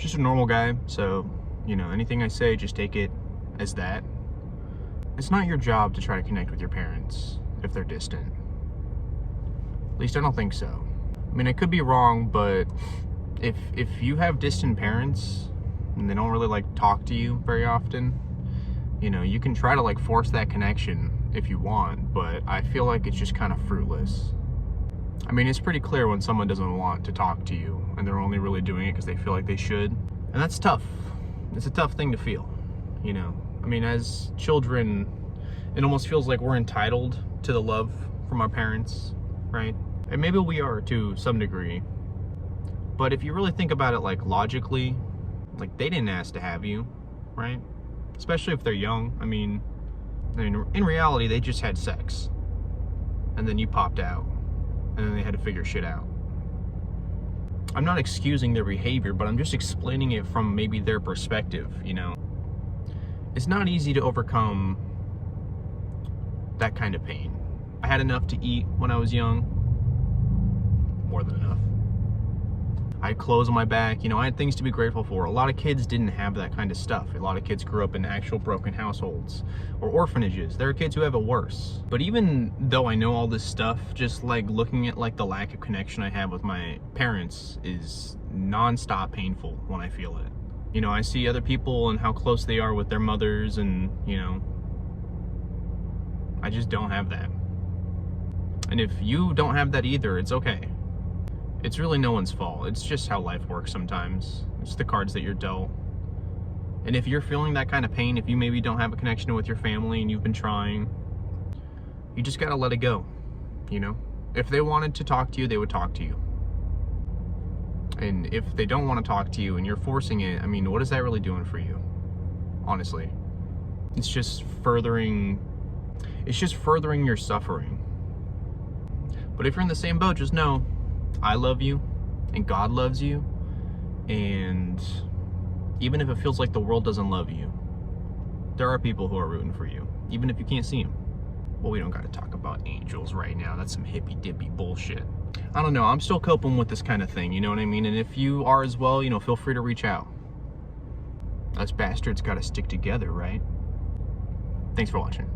just a normal guy, so, anything I say, just take it as that. It's not your job to try to connect with your parents if they're distant. At least I don't think so. I mean, I could be wrong, but if you have distant parents and they don't really like talk to you very often, you can try to like force that connection if you want, but I feel like it's just kind of fruitless. I mean, it's pretty clear when someone doesn't want to talk to you and they're only really doing it because they feel like they should. And that's tough. It's a tough thing to feel, I mean, as children, it almost feels like we're entitled to the love from our parents, right? And maybe we are to some degree. But if you really think about it, like, logically, like, they didn't ask to have you, right? Especially if they're young. I mean, in reality, they just had sex. And then you popped out. And then they had to figure shit out. I'm not excusing their behavior, but I'm just explaining it from maybe their perspective, It's not easy to overcome that kind of pain. I had enough to eat when I was young. More than enough. I had clothes on my back, I had things to be grateful for. A lot of kids didn't have that kind of stuff. A lot of kids grew up in actual broken households or orphanages. There are kids who have it worse. But even though I know all this stuff, just like looking at like the lack to connection I have with my parents is nonstop painful when I feel it. I see other people and how close they are with their mothers, and I just don't have that. And if you don't have that either, it's okay. It's really no one's fault. It's just how life works sometimes. It's the cards that you're dealt. And if you're feeling that kind of pain, if you maybe don't have a connection with your family and you've been trying, you just gotta let it go, If they wanted to talk to you, they would talk to you. And if they don't want to talk to you and you're forcing it, I mean, what is that really doing for you? Honestly. It's just furthering your suffering. But if you're in the same boat, just know I love you and God loves you, and even if it feels like the world doesn't love you, there are people who are rooting for you, even if you can't see them. Well, we don't got to talk about angels right now. That's some hippy dippy bullshit. I don't know. I'm still coping with this kind of thing, you know what I mean? And if you are as well, feel free to reach out. Us bastards got to stick together, right? Thanks for watching.